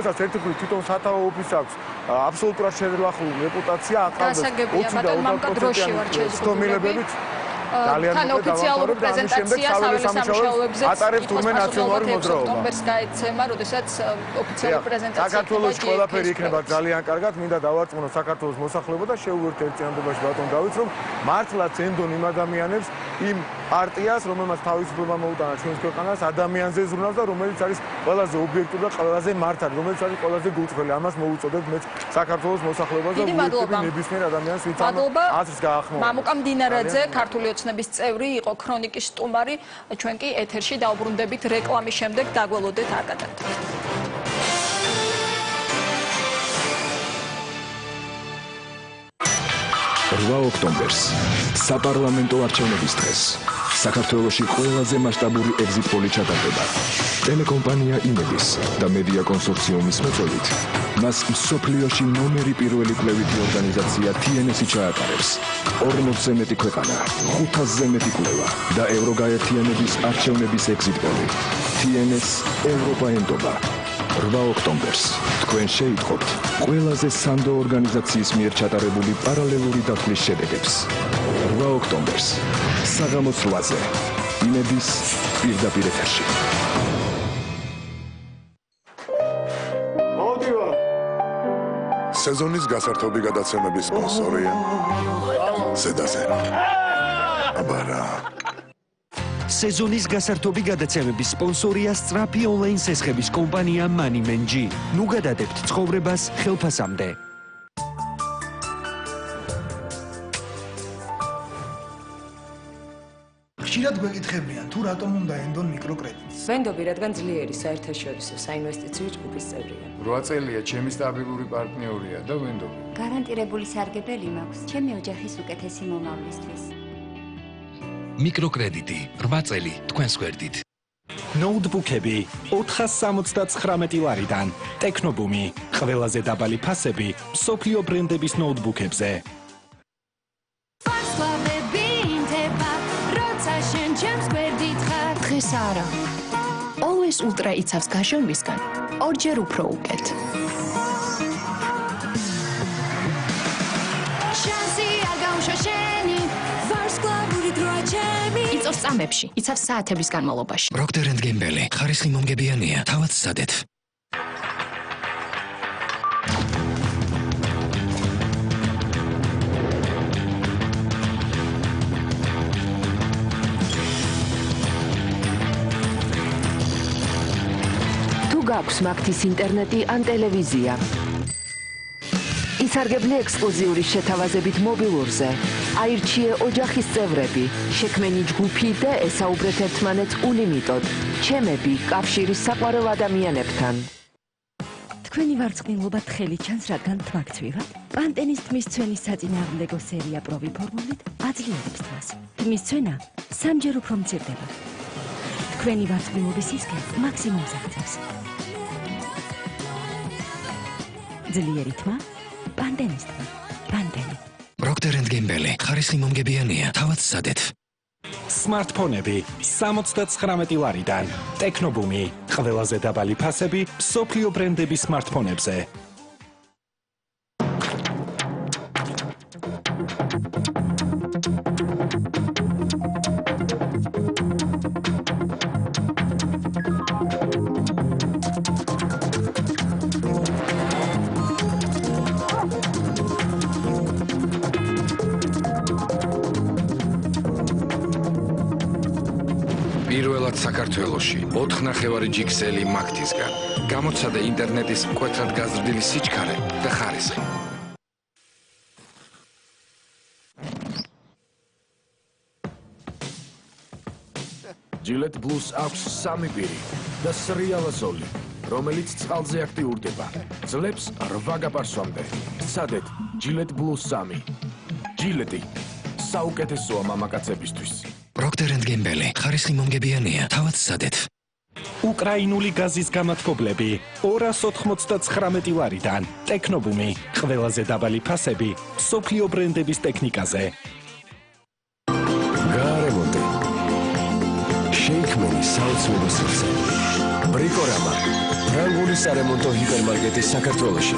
რომელსაც ერთგვარი თვითონ სათავო ოფისს აქვს აბსოლუტურად შერელახული რეპუტაცია, აყავებს 20% თან ოფიციალური პრეზენტაცია საველე სამუშაოებზე ატარებს თურმე ნაციონალური მოძრაობა. ოქტომბერს გაეცემა, როდესაც ოფიციალური პრეზენტაცია საქართველოს ყველაფერი იქნება ძალიან კარგად, მინდა დავარწმუნო საქართველოს მოსახლეობა და შევუერთდეთ ერთიანობაში ბატონ დავით, რომ მართლაც ენდონ იმ ადამიანებს, იმ პარტიას, რომელმაც თავისუფლება მოუტანა ჩვენს ქვეყანას, ადამიანზე ზრუნავს და რომელიც არის ყველაზე ობიექტური და ყველაზე მართალი, რომელიც არის ყველაზე გულწრფელი. ამას მოუწოდებთ მეც საქართველოს მოსახლეობას და ვუერთდები ნებისმიერ ადამიანს, ვინც ამ აზრს გაახმოვანებს. მამუკა მდინარეძე, ქართული ოცნების წევრი, იყო ქრონიკის სტუმარი, ჩვენ კი ეთერში დავბრუნდებით რეკლამის შემდეგ დაგველოდეთ არ გადავიდეთ. 8 ოქტომბერს საპარლამენტო არჩევნების დღეს საქართველოში ყველაზე მასშტაბური ეგზიტ პოლი ჩატარდება. ტელეკომპანია იმედის და მედია კონსორციუმის მოწვევით მას მსოფლიოში ნომერი პირველი კვლევითი ორგანიზაცია TNS-ი ჩაატარებს. 40-ზე მეტი ქვეყანა, 500-ზე მეტი კვლევა და ევროგაერთიანების არჩევნების ეგზიტ პოლი. TNS ევროპა ენდობა. 8 ოქტომბერს თქვენ შეიტყობთ ყველაზე სანდო ორგანიზაციის მიერ ჩატარებული პარალელური დათვლის შედეგებს. 8 ოქტომბერს საღამოს 8-ზე იმედის პირდაპირ ეთერში. სეზონის გასართობი გადაცემების სპონსორია ზედაზერო. აბარა სეზონის გასართობი გადაცემების სპონსორია სწრაფი ონლაინ სესხების კომპანია MoneyManG. ნუ გადადებთ ცხოვრებას ხელფასამდე. ხშირად გვეკითხებიან, თუ რატომ უნდა ენდონ მიკროკრედიტს. ვენდობი, რადგან ძლიერი საერთაშორისო საინვესტიციო ჯგუფის წევრია. 8 წელია ჩემი სტაბილური პარტნიორია და ვენდობი. გარანტირებული სარგებელი მაქვს ჩემი ოჯახის უკეთესი მომავლისთვის. მიკროკრედიტი 8 წელი თქვენს გვერდით. ნოუთბუქები 479 ლარიდან. ტექნობუმი ყველაზე დაბალი ფასები მსოფლიო ბრენდების ნოუთბუქებზე. დღეს არა. Always Ultra იცავს გაჟონვისგან. ორჯერ უფრო უკეთ. იწოს წამებში, იცავს საათების განმავლობაში. Procter & Gamble ხარისხი მომგებიანია, თავად სცადეთ. თუ გაქვს მაგთის ინტერნეტი ან ტელევიზია, ისარგებლე ექსკლუზიური შეთავაზებით მობილურზე. აირჩიე ოჯახის წევრები, შექმენი ჯგუფი და ესაუბრეთ ერთმანეთს უნლიმიტოდ. ჩემები კავშირის საყვარელ ადამიანებთან. თქვენი ვარცხნილობა თხელი ჩანს, რადგან თმა გცვივად? პანტენის თმის ცვენის საწინააღმდეგო სერია პროვი ფორმულით აძლიერებს თმას. თმის ცვენა სამჯერ უფრო მცირდება. თქვენი ვარცხნილობის სისქე მაქსიმუმს აღწევს. ძლიერი თმა, პანტენის თმა. პანტენი. Procter & Gamble ხარისხი მომგებიანია, თავად სცადეთ. სმარტფონები 79 ლარიდან. ტექნობუმი ყველაზე დაბალი ფასები მსოფლიო ბრენდების სმარტფონებზე. პირველად საქართველოში 4 ნახევარი ჯიქსელი მაგთისგან. გამოცადა ინტერნეტის მკვეთრად გაზრდილი სიჩქარე და ხარისხი. Gillette Plus აქვს 3 პირი და სრიალა ზოლი, რომელიც წყალზე აქტიურდება. ძლებს 8 გაპარსვამდე. სცადეთ Gillette Plus 3. Gillette საუკეთესოა მამაკაცებისთვის. Procter & Gamble ხარისხი მომგებიანია, თავად სცადეთ. უკრაინული გაზის გამათბობლები 299 ლარიდან. ტექნობუმი ყველაზე დაბალი ფასები მსოფლიო ბრენდების ტექნიკაზე. გარემონტი შეიქმენი საოცრებო სივრცე. ბრიკორამა ფრანგული სარემონტო ჰიპერმარკეტი საქართველოში.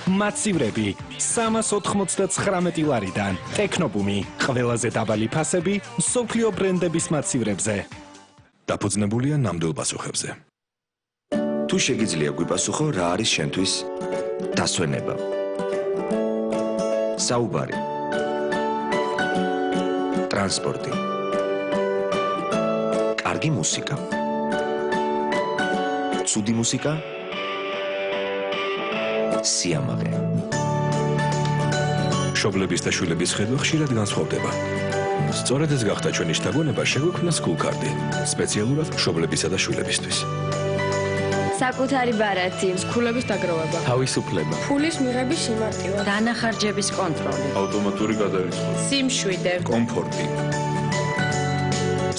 მაცივრები 399 ლარიდან. ტექნობუმი, ყველაზე დაბალი ფასები მსოფლიო ბრენდების მაცივრებზე. დაფუძნებულია ნამდვილ პასუხებზე. თუ შეგიძლია გვიპასუხო, რა არის შენთვის დასვენება? საუბარი. ტრანსპორტი. კარგი მუსიკა. ცუდი მუსიკა. სიამაყე. მშობლების და შვილების ხედვა ხშირად განსხვავდება. სწორედ ეს გახდა ჩვენი შთაგონება შეგვექმნა School Card-ი, სპეციალურად მშობლებისა და შვილებისთვის. საკუთარი ბარათი, სკოლების დაგროვება, თავისუფლება, ფულის მიღების სიმარტივა, დანახარჯების კონტროლი, ავტომატური გადარიცხვა, სიმშვიდე, კომფორტი.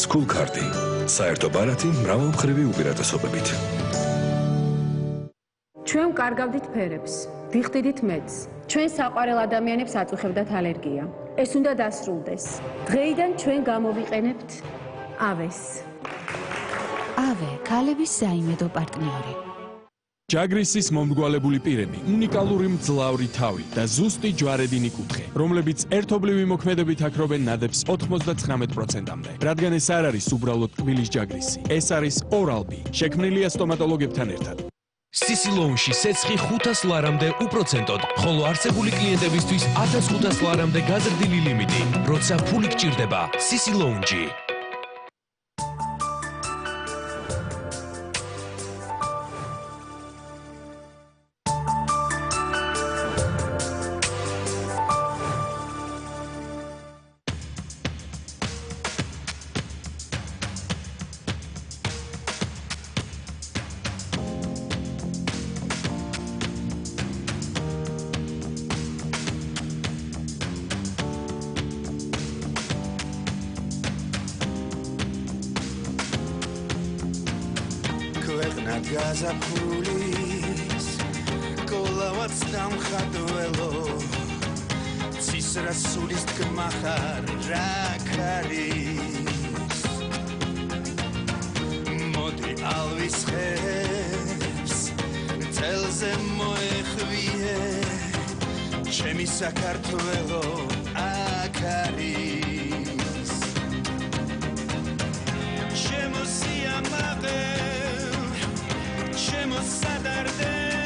School Card-ი, საერთო ბარათი მრავალმხრივი უპირატესობებით. ჩვენ ვკარგავდით ფერებს, ვიხდიდით მეტს. ჩვენ საყვარელ ადამიანებს აწუხებდათ ალერგია. ეს უნდა დასრულდეს. დღეიდან ჩვენ გამოვიყენებთ ავეს. ავე, ქალების საიმედო პარტნიორი. ჯაგრისის მომრგვალებული პირები, უნიკალური მძლავრი თავი და ზუსტი ჯვარედინი კუთხე, რომლებიც ერთობლივი მოქმედებით აქრობენ ნადებს 99%-მდე. რადგან ეს არ არის უბრალოდ ტკბილის ჯაგრისი, ეს არის ორალბი, შექმნილია სტომატოლოგებთან ერთად. სისილოუნში სეცხი 500 ლარამდე უპროცენტოდ, ხოლო არსებული კლიენტებისთვის 1500 ლარამდე გაზრდილი ლიმიტი, როცა ფული გჭირდება. სისილოუნჯი. გაზაფხულის კოლავაც დამხატველო ცისრა სულის თქმახარ რა ქარის მოდი ალვის ხებს წელზე მოეხვიე ჩემი საქართველო აქ არის შემოსიამაყე Sadar